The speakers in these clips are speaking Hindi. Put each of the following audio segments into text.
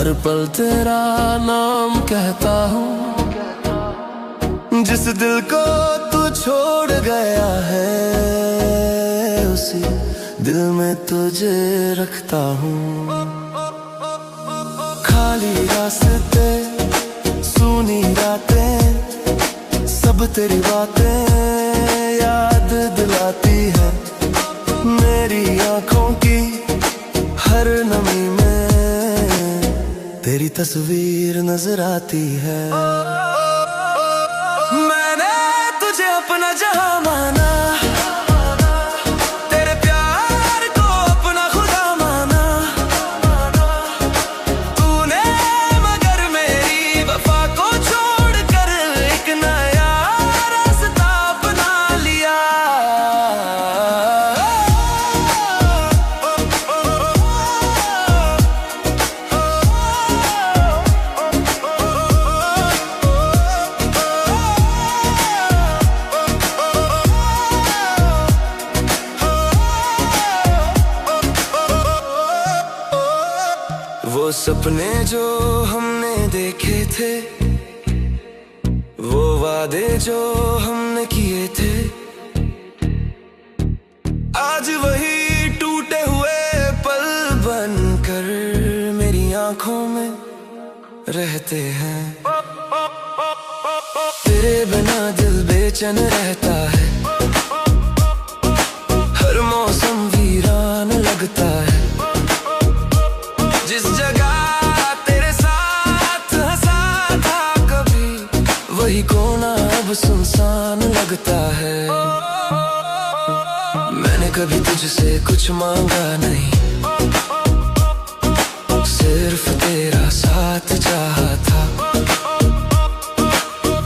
हर पल तेरा नाम कहता हूँ। जिस दिल को तू छोड़ गया है, उसी दिल में तुझे रखता हूँ। खाली रास्ते, सूनी रातें, सब तेरी बातें याद दिलाती है। मेरी आँखों की हर नमी में तेरी तस्वीर नजर आती है। मैंने तुझे अपना जहां माना, तेरे प्यार को अपना खुदा माना। तूने मगर मेरी वफा को छोड़कर एक नया रास्ता अपना लिया। वो सपने जो हमने देखे थे, वो वादे जो हमने किए थे, आज वही टूटे हुए पल बनकर मेरी आंखों में रहते हैं। तेरे बिना दिल बेचैन रहता है, हर मौसम वीरान लगता है। जिस जगह तेरे साथ हंसा था कभी, वही कोना अब सुनसान लगता है। मैंने कभी तुझसे कुछ मांगा नहीं, सिर्फ तेरा साथ चाहा था।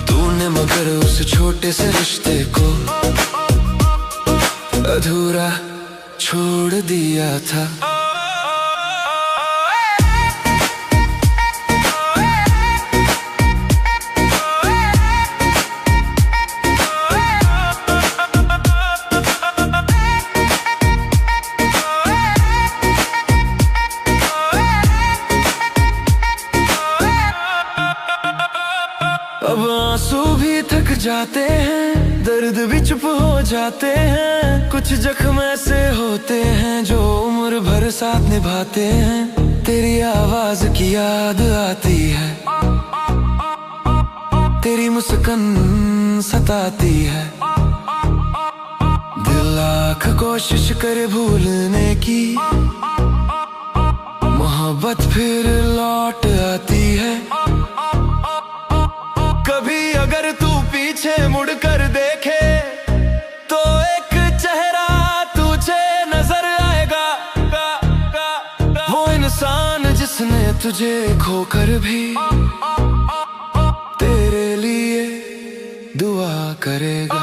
तूने मगर उस छोटे से रिश्ते को अधूरा छोड़ दिया था। अब आंसू भी थक जाते हैं, दर्द भी चुप हो जाते हैं। कुछ जख्म ऐसे होते हैं जो उम्र भर साथ निभाते हैं। तेरी आवाज की याद आती है, तेरी मुस्कान सताती है। दिल लाख कोशिश करे भूलने की, मोहब्बत फिर लौट आती है। कभी अगर तू पीछे मुड़कर देखे, तो एक चेहरा तुझे नजर आएगा। वो इंसान जिसने तुझे खोकर भी तेरे लिए दुआ करेगा।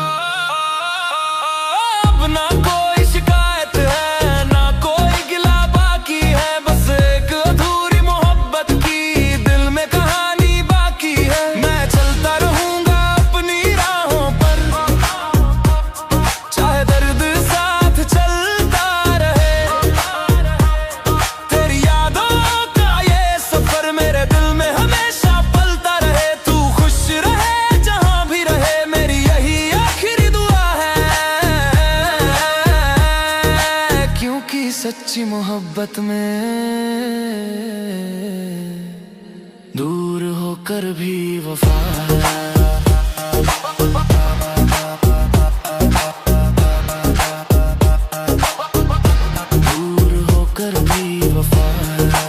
अब ना कोई शिकायत है, ना कोई गिला बाकी है। बस एक अधूरी मोहब्बत की दिल में कहानी बाकी है। मैं चलता रहूंगा अपनी राहों पर, चाहे दर्द साथ चलता रहे। तेरी यादों का ये सफर मेरे दिल में हमेशा पलता रहे। तू खुश रहे जहां भी रहे, मेरी यही आखिरी दुआ है। क्योंकि सच्ची मोहब्बत में दूर होकर भी वफा है। दूर होकर भी वफा है।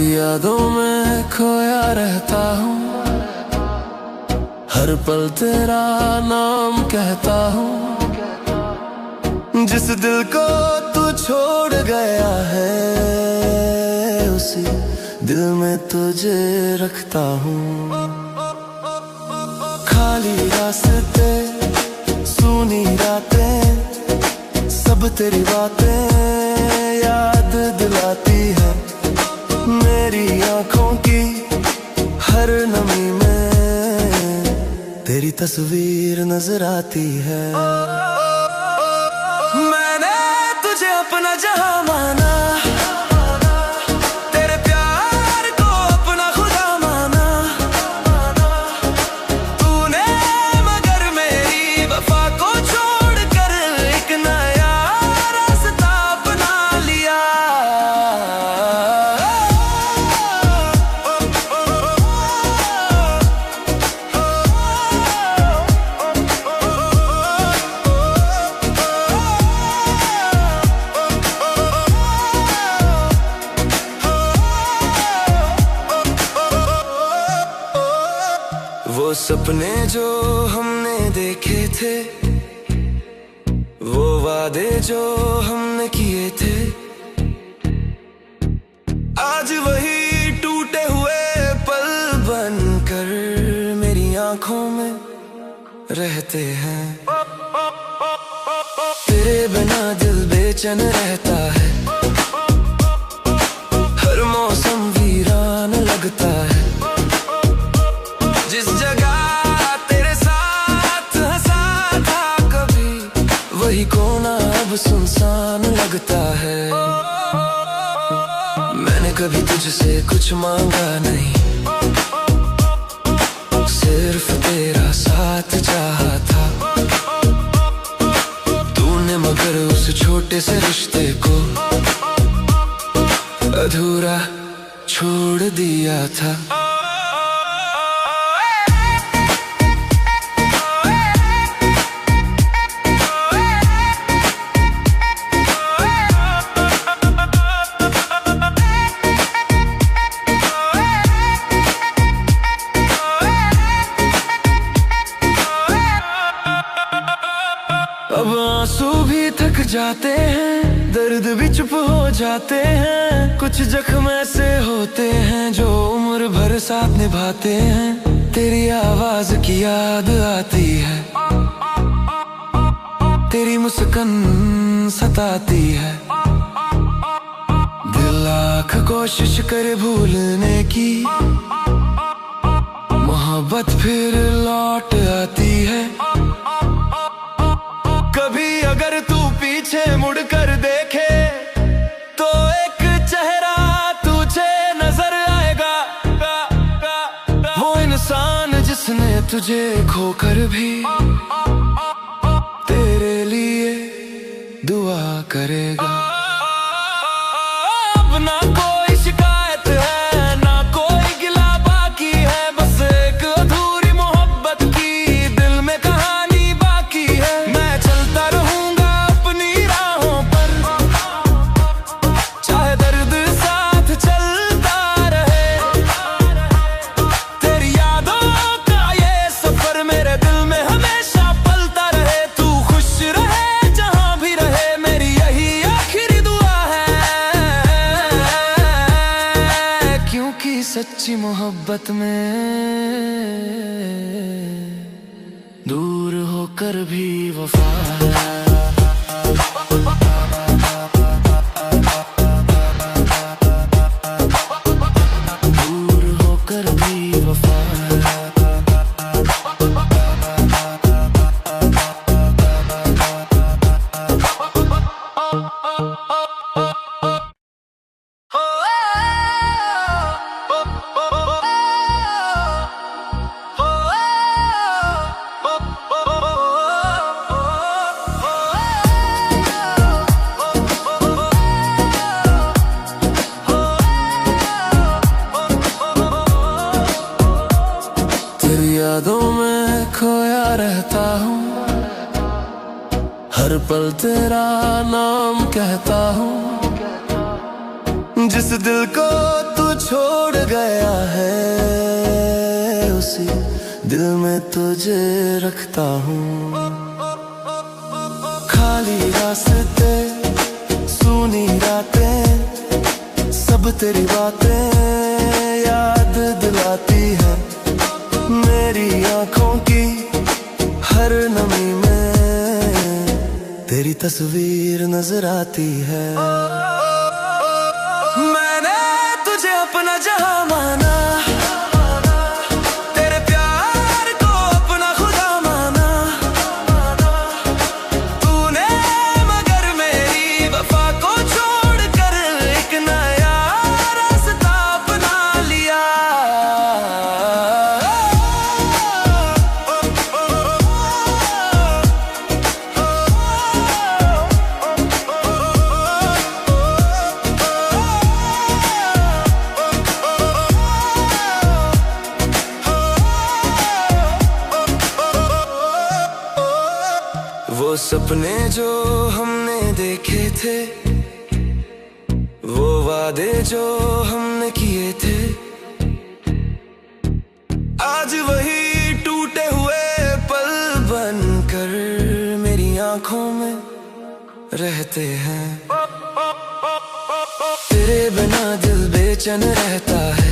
यादों में खोया रहता हूँ, हर पल तेरा नाम कहता हूँ। जिस दिल को तू छोड़ गया है, उसी दिल में तुझे रखता हूँ। खाली रास्ते, सूनी रातें, सब तेरी बातें याद दिलाती है। मेरी आँखों की हर नमी में तेरी तस्वीर नजर आती है। मैंने तुझे अपना जहां माना, तेरे प्यार को अपना खुदा माना। तूने मगर मेरी वफा को छोड़कर एक नया रास्ता अपना लिया। वो सपने जो हमने देखे थे, वो वादे जो हमने किए थे, आज वही टूटे हुए पल बनकर मेरी आंखों में रहते हैं। तेरे बिना दिल बेचैन रहता है, हर मौसम वीरान लगता है। जिस जगह तेरे साथ हंसा था कभी, वही कोना अब सुनसान लगता है। मैंने कभी तुझसे कुछ मांगा नहीं, सिर्फ तेरा साथ चाहा था। तूने मगर उस छोटे से रिश्ते को अधूरा छोड़ दिया था। अब आंसू भी थक जाते हैं, दर्द भी चुप हो जाते हैं। कुछ जख्म ऐसे होते हैं जो उम्र भर साथ निभाते हैं। तेरी आवाज की याद आती है, तेरी मुस्कान सताती है। दिल लाख कोशिश करे भूलने की, मोहब्बत फिर लौट आती है। कभी अगर तू पीछे मुड़ कर देखे तो एक चेहरा तुझे नजर आएगा। वो इंसान जिसने तुझे खोकर भी तेरे लिए दुआ करेगा। अब ना कोई शिकायत है, ना कोई गिला बाकी है। बस एक अधूरी मोहब्बत की दिल में कहानी बाकी है। मैं चलता रहूंगा अपनी राहों पर, चाहे दर्द साथ चलता रहे। तेरी यादों का ये सफर मेरे दिल में हमेशा पलता रहे। तू खुश रहे जहां भी रहे, मेरी यही आखिरी दुआ है। क्योंकि सच्ची मोहब्बत में दूर होकर भी वफा है। दूर होकर भी वफा है। तेरी यादों में खोया रहता हूँ, हर पल तेरा नाम कहता हूँ। जिस दिल को तू छोड़ गया है, उसी दिल में तुझे रखता हूँ। खाली रास्ते, सूनी रातें, सब तेरी बातें याद दिलाती है। मेरी आंखों की हर नमी में तेरी तस्वीर नजर आती है। मैंने तुझे अपना जहां माना, तेरे प्यार को अपना खुदा माना। तूने मगर मेरी वफा को छोड़कर एक नया रास्ता अपना लिया। वो सपने जो हमने देखे थे, वो वादे जो हमने किए थे, आज वही टूटे हुए पल बनकर मेरी आंखों में रहते हैं। तेरे बिना दिल बेचैन रहता है,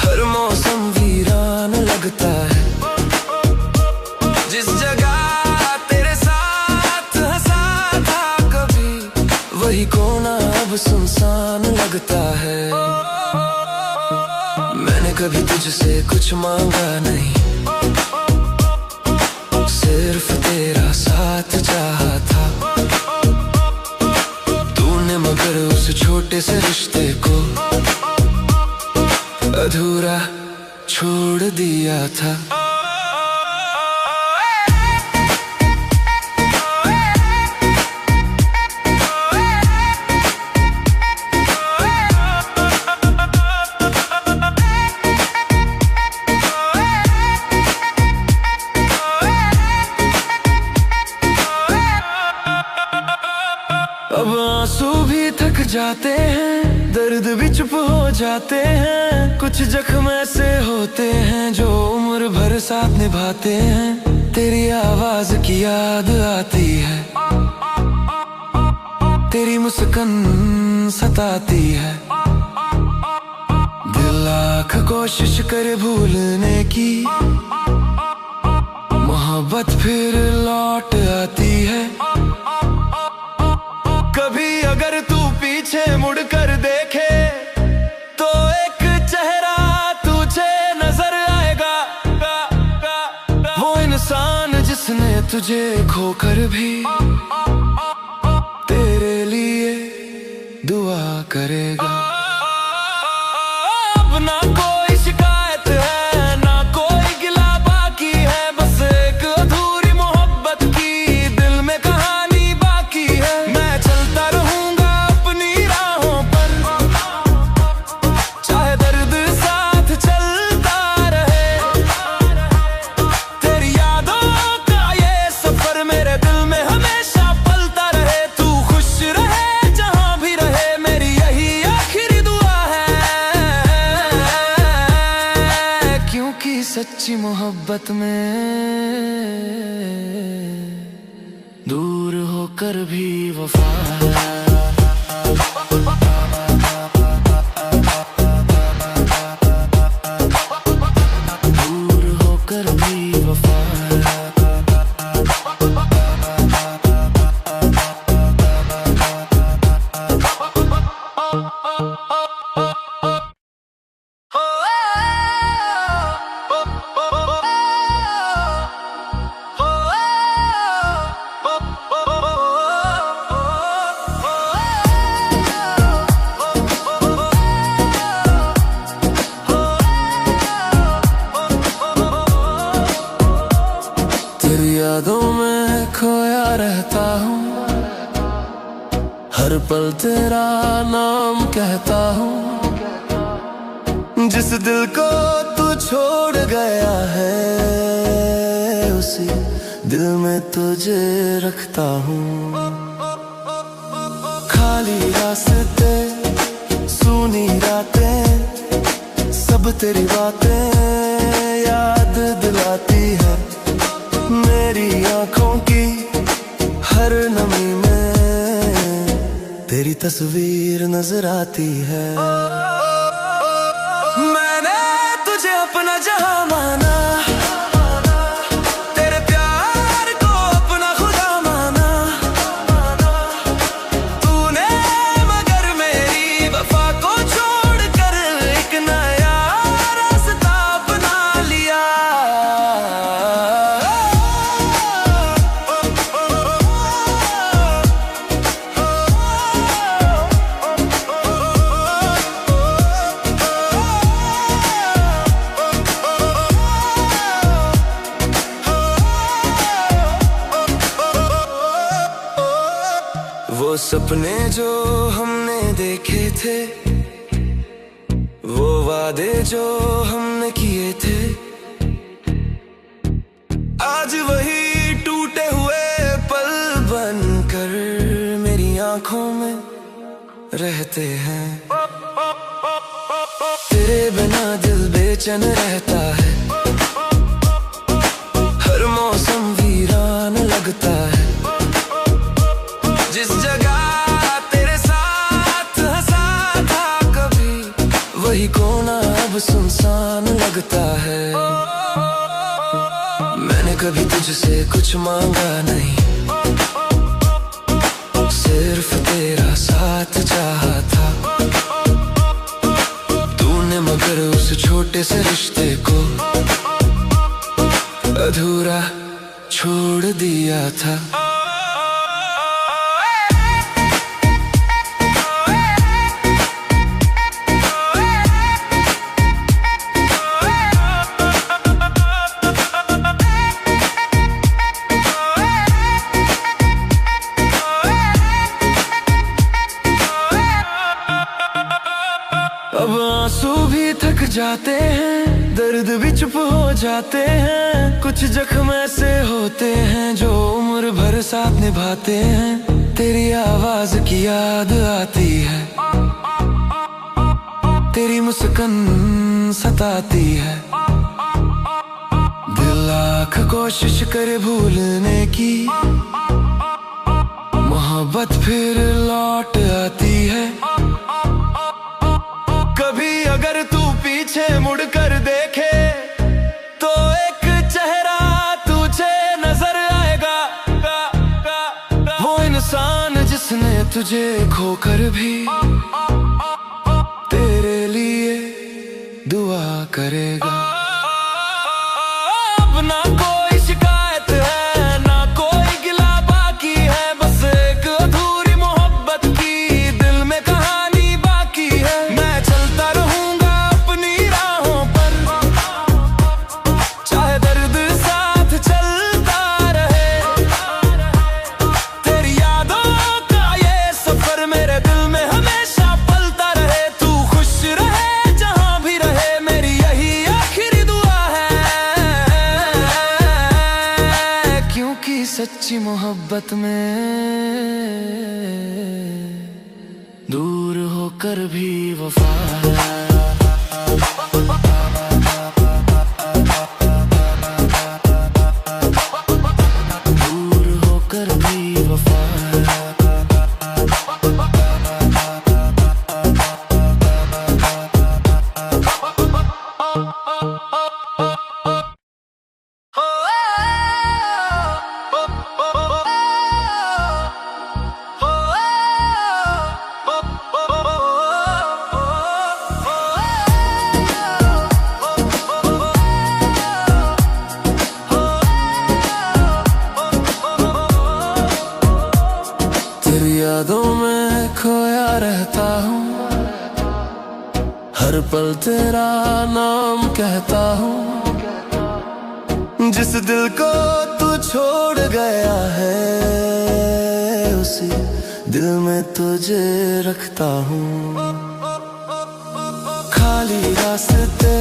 हर मौसम वीरान लगता है। जिस जगह तेरे साथ हंसा था कभी, वही कोना अब सुनसान लगता है। मैंने कभी तुझसे कुछ मांगा नहीं, सिर्फ तेरा साथ चाहा था। तूने मगर उस छोटे से रिश्ते को अधूरा छोड़ दिया था। अब आंसू भी थक जाते हैं, दर्द भी चुप हो जाते हैं। कुछ जख्म ऐसे होते हैं जो उम्र भर साथ निभाते हैं। तेरी आवाज की याद आती है, तेरी मुस्कान सताती है। दिल लाख कोशिश करे भूलने की, मोहब्बत फिर लौट आती है। कभी अगर तू पीछे मुड़कर देखे तो एक चेहरा तुझे नजर आएगा। वो इंसान जिसने तुझे खोकर भी तेरे लिए दुआ करेगा। अब ना कोई शिकायत है, ना कोई गिला बाकी है। बस एक अधूरी मोहब्बत की दिल में कहानी बाकी है। मैं चलता रहूंगा अपनी राहों पर, चाहे दर्द साथ चलता रहे। तेरी यादों का ये सफर मेरे दिल में हमेशा पलता रहे। तू खुश रहे जहां भी रहे, मेरी यही आखिरी दुआ है। क्योंकि सच्ची मोहब्बत में दूर होकर भी वफा है। दूर होकर भी वफा है। तेरी यादों में खोया रहता हूँ, हर पल तेरा नाम कहता हूँ। जिस दिल को तू छोड़ गया है, उसी दिल में तुझे रखता हूँ। खाली रास्ते, सूनी रातें, सब तेरी बातें याद दिलाती है। मेरी आंखों की हर नमी में तेरी तस्वीर नजर आती है। अपना जहां माना, तेरे प्यार को अपना खुदा माना। तूने मगर मेरी वफा को छोड़कर एक नया रास्ता अपना लिया। वो सपने जो हमने देखे थे, वो वादे जो हमने किए थे, आज वही टूटे हुए पल बनकर मेरी आंखों में रहते हैं। तेरे बिना दिल बेचैन रहता है, हर मौसम वीरान लगता है। जिस जगह तेरे साथ हंसा था कभी, वही कोना अब सुनसान लगता है। मैंने कभी तुझसे कुछ मांगा नहीं, सिर्फ तेरा साथ चाहा था। तूने मगर उस छोटे से रिश्ते को अधूरा छोड़ दिया था। अब आंसू भी थक जाते हैं, दर्द भी चुप हो जाते हैं। कुछ जख्म ऐसे होते हैं जो उम्र भर साथ निभाते हैं। तेरी आवाज की याद आती है, तेरी मुस्कान सताती है। दिल लाख कोशिश करे भूलने की, मोहब्बत फिर लौट आती है। कभी अगर तू पीछे मुड़कर देखे तो एक चेहरा तुझे नजर आएगा। वो इंसान जिसने तुझे खोकर भी तेरे लिए दुआ करेगा। अब ना कोई शिकायत है, ना कोई गिला बाकी है, बस एक अधूरी मोहब्बत की दिल में कहानी बाकी है। मैं चलता रहूंगा अपनी राहों पर, चाहे दर्द साथ चलता रहे। तेरी यादों का ये सफर मेरे दिल में हमेशा पलता रहे। तू खुश रहे जहां भी रहे, मेरी यही आखिरी दुआ है। क्योंकि सच्ची मोहब्बत में दूर होकर भी वफा है। दूर होकर भी वफा है। तेरी यादों में खोया रहता हूँ, हर पल तेरा नाम कहता हूँ। जिस दिल को तू छोड़ गया है, उसी दिल में तुझे रखता हूँ। खाली रास्ते,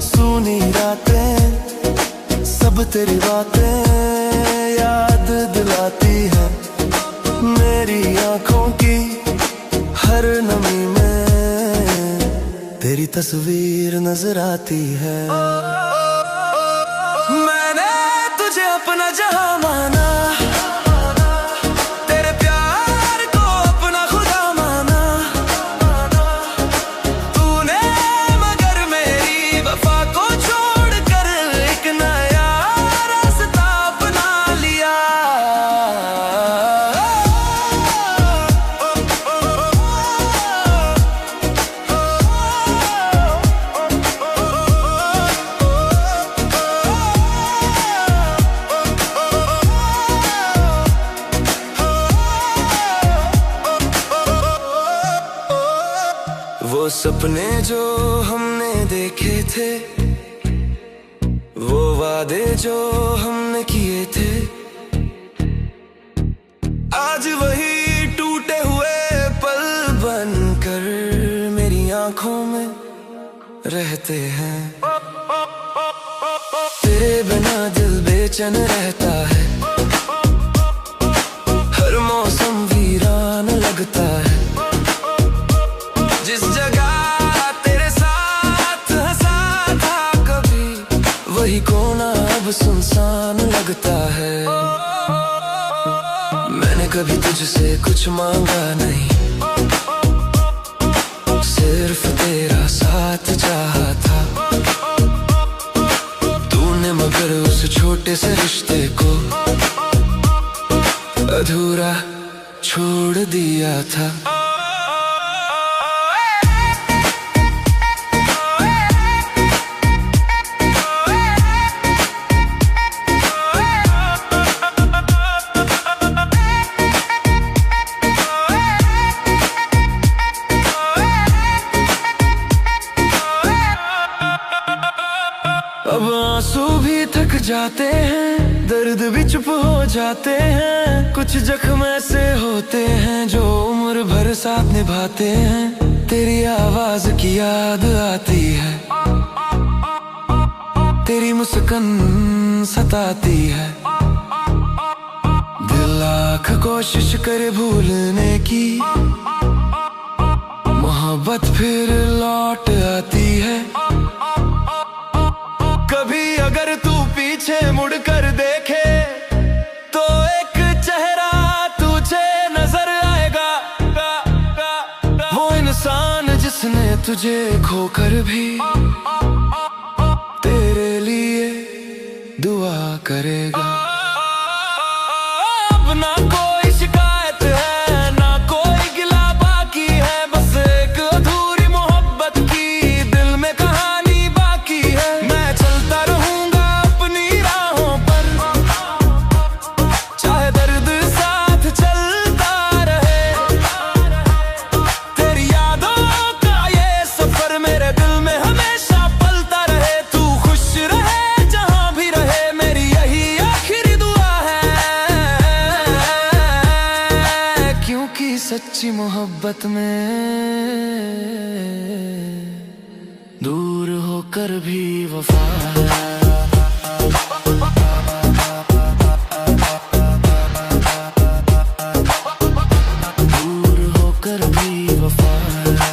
सूनी रातें, सब तेरी बातें याद दिलाती है। मेरी आंखों की हर नमी में तेरी तस्वीर नजर आती है। मैंने तुझे अपना जहां माना, तेरे प्यार को अपना खुदा माना। तूने मगर मेरी वफा सपने जो हमने देखे थे, वो वादे जो हमने किए थे, आज वही टूटे हुए पल बनकर मेरी आंखों में रहते हैं। तेरे बिना दिल बेचैन रहता है, हर मौसम वीरान लगता है। जिस जगह तेरे साथ हंसा था कभी, वही कोना अब सुनसान लगता है। मैंने कभी तुझसे कुछ मांगा नहीं, सिर्फ तेरा साथ चाहा था। तूने मगर उस छोटे से रिश्ते को अधूरा छोड़ दिया था। अब आंसू भी थक जाते हैं, दर्द भी चुप हो जाते हैं। कुछ जख्म ऐसे होते हैं जो उम्र भर साथ निभाते हैं। तेरी आवाज की याद आती है, तेरी मुस्कान सताती है। दिल लाख कोशिश करे भूलने की, मोहब्बत फिर लौट आती है। कभी अगर तू पीछे मुड़कर देखे तो एक चेहरा तुझे नजर आएगा, वो इंसान जिसने तुझे खोकर भी तेरे लिए दुआ करेगा। अब ना कोई शिकायत है, ना कोई गिला बाकी है, बस एक अधूरी मोहब्बत की दिल में कहानी बाकी है। मैं चलता रहूंगा अपनी राहों पर, चाहे दर्द साथ चलता रहे। तेरी यादों का ये सफर मेरे दिल में हमेशा पलता रहे। तू खुश रहे जहां भी रहे, मेरी यही आखिरी दुआ है। क्योंकि सच्ची मोहब्बत में दूर होकर भी वफा है। दूर होकर भी वफा है।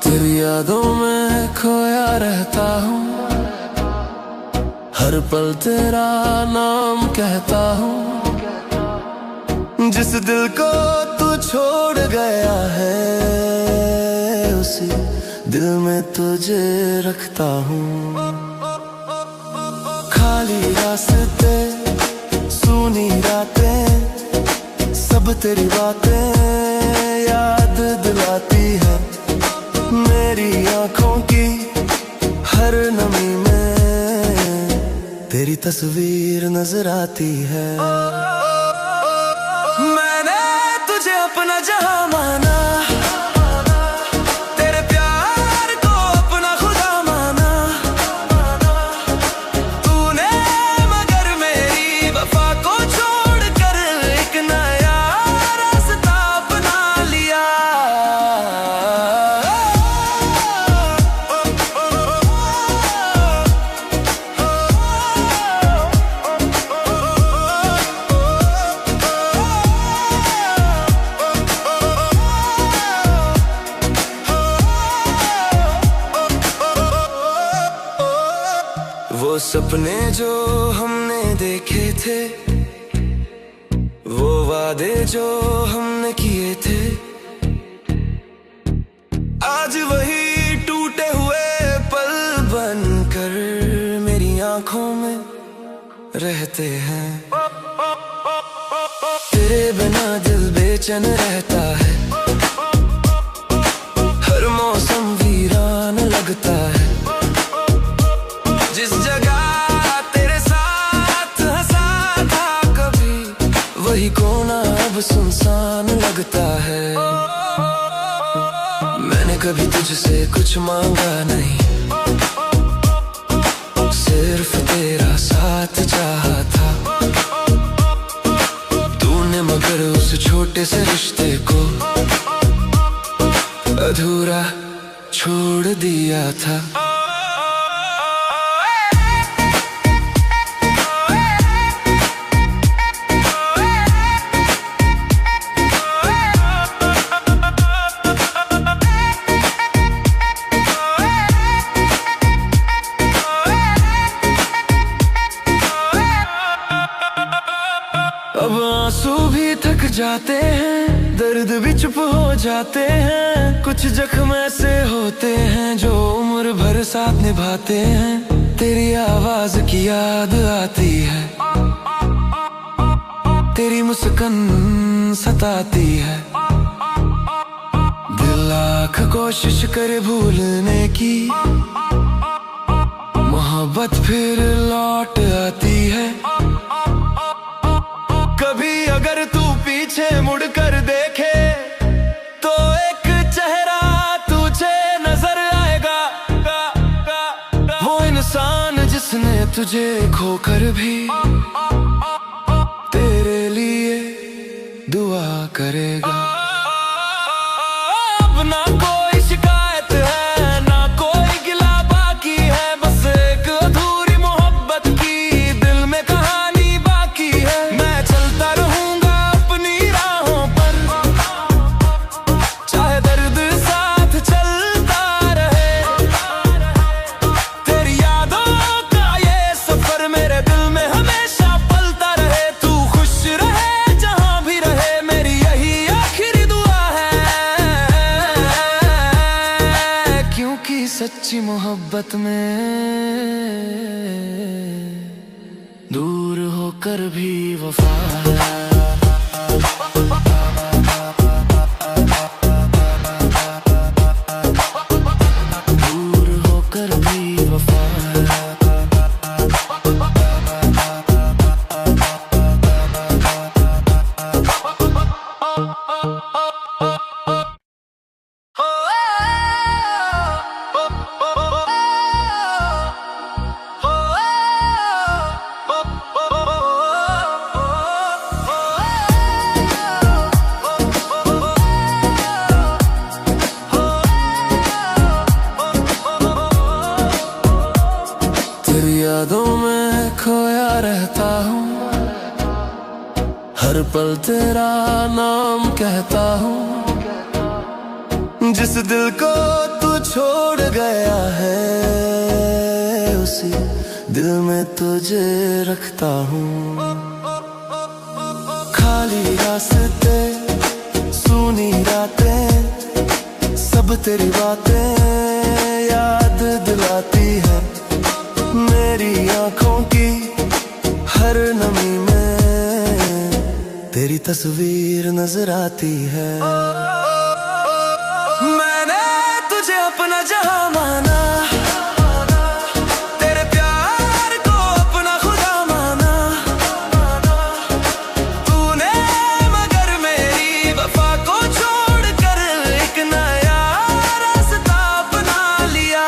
तेरी यादों में खोया रहता हूँ, हर पल तेरा नाम कहता हूँ। जिस दिल को तू छोड़ गया है, उसी दिल में तुझे रखता हूँ। खाली रास्ते, सूनी रातें, सब तेरी बातें याद दिलाती है। मेरी आंखों की हर नमी में तेरी तस्वीर नजर आती है। मैंने तुझे अपना जहां माना, तेरे प्यार को अपना खुदा माना। तूने मगर मेरी वफा को छोड़कर एक नया रास्ता अपना लिया। वो सपने जो हमने देखे थे, वो वादे जो हमने किए थे, आज वही टूट रहते हैं। तेरे बिना दिल बेचैन रहता है, हर मौसम वीरान लगता है। जिस जगह तेरे साथ हंसा था कभी, वही कोना अब सुनसान लगता है। मैंने कभी तुझसे कुछ मांगा नहीं, सिर्फ तेरा साथ चाहा था। तूने मगर उस छोटे से रिश्ते को अधूरा छोड़ दिया था। अब आंसू भी थक जाते हैं, दर्द भी चुप हो जाते हैं। कुछ जख्म ऐसे होते हैं जो उम्र भर साथ निभाते हैं। तेरी आवाज की याद आती है, तेरी मुस्कान सताती है। दिल लाख कोशिश करे भूलने की, मोहब्बत फिर लौट आती है। कभी अगर तू पीछे मुड़ कर देखे तो एक चेहरा तुझे नजर आएगा, वो इंसान जिसने तुझे खोकर भी तेरे लिए दुआ करेगा। अब ना कोई शिकायत है, ना कोई गिला बाकी है। बस एक अधूरी मोहब्बत की दिल में कहानी बाकी है। मैं चलता रहूंगा अपनी राहों पर, चाहे दर्द साथ चलता रहे। तेरी यादों का ये सफर मेरे दिल में हमेशा पलता रहे। तू खुश रहे जहां भी रहे, मेरी यही आखिरी दुआ है। क्योंकि सच्ची मोहब्बत में दूर होकर भी वफा है। दूर होकर भी वफा है। तेरी यादों में खोया रहता हूँ, हर पल तेरा नाम कहता हूँ। जिस दिल को तू छोड़ गया है, उसी दिल में तुझे रखता हूँ। खाली रास्ते, सूनी रातें, सब तेरी बातें याद दिलाती है। मेरी आंखों की हर नमी में तेरी तस्वीर नजर आती है। मैंने तुझे अपना जहां माना, तेरे प्यार को अपना खुदा माना। तूने मगर मेरी वफा को छोड़कर एक नया रास्ता अपना लिया।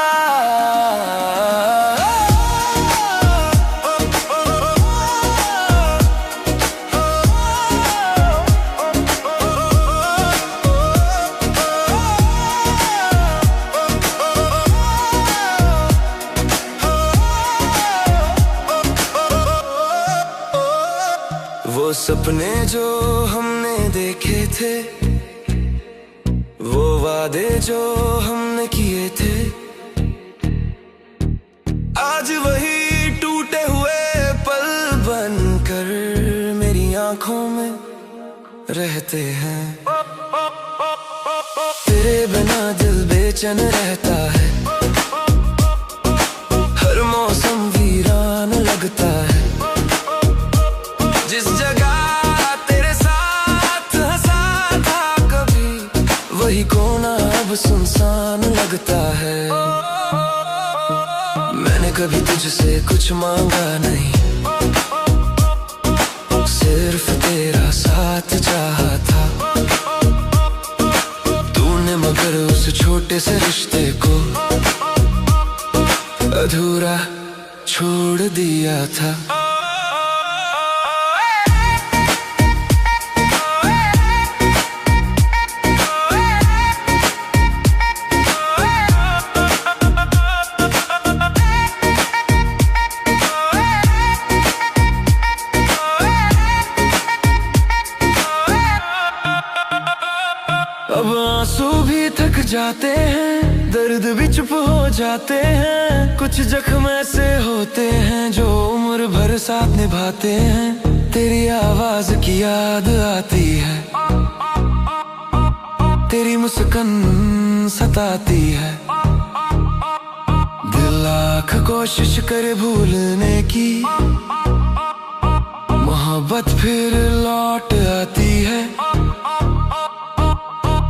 वो सपने जो हमने देखे थे, वो वादे जो हमने किए थे, आज वही टूटे हुए पल बनकर मेरी आंखों में रहते हैं। तेरे बिना दिल बेचैन रहता है, हर मौसम वीरान लगता है। वही कोना अब सुनसान लगता है। मैंने कभी तुझसे कुछ मांगा नहीं, सिर्फ तेरा साथ चाहा था तूने, मगर उस छोटे से रिश्ते को अधूरा छोड़ दिया था। अब आंसू भी थक जाते हैं, दर्द भी चुप हो जाते हैं। कुछ जख्म ऐसे होते हैं जो उम्र भर साथ निभाते हैं। तेरी आवाज की याद आती है, तेरी मुस्कान सताती है। दिल लाख कोशिश करे भूलने की, मोहब्बत फिर लौट आती है।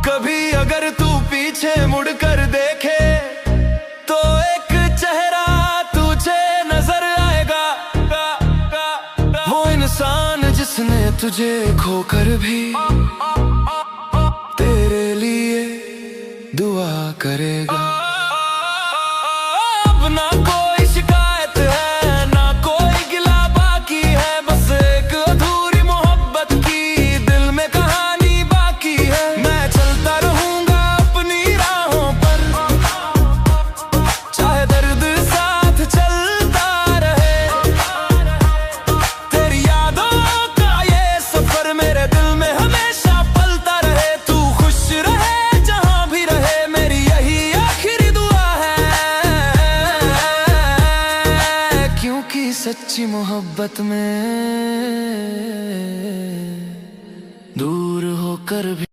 कभी अगर तू पीछे मुड़कर देखे तो एक चेहरा तुझे नजर आएगा, वो इंसान जिसने तुझे खोकर भी तेरे लिए दुआ करेगा। अब ना कोई शिकायत है, ना कोई गिला बाकी है, बस एक अधूरी मोहब्बत की दिल में कहानी बाकी है। मैं चलता रहूंगा अपनी राहों पर, चाहे दर्द साथ चलता रहे। तेरी यादों का ये सफर मेरे दिल में हमेशा पलता रहे। तू खुश रहे जहां भी रहे, मेरी यही आखिरी दुआ है। क्योंकि सच्ची मोहब्बत में दूर होकर भी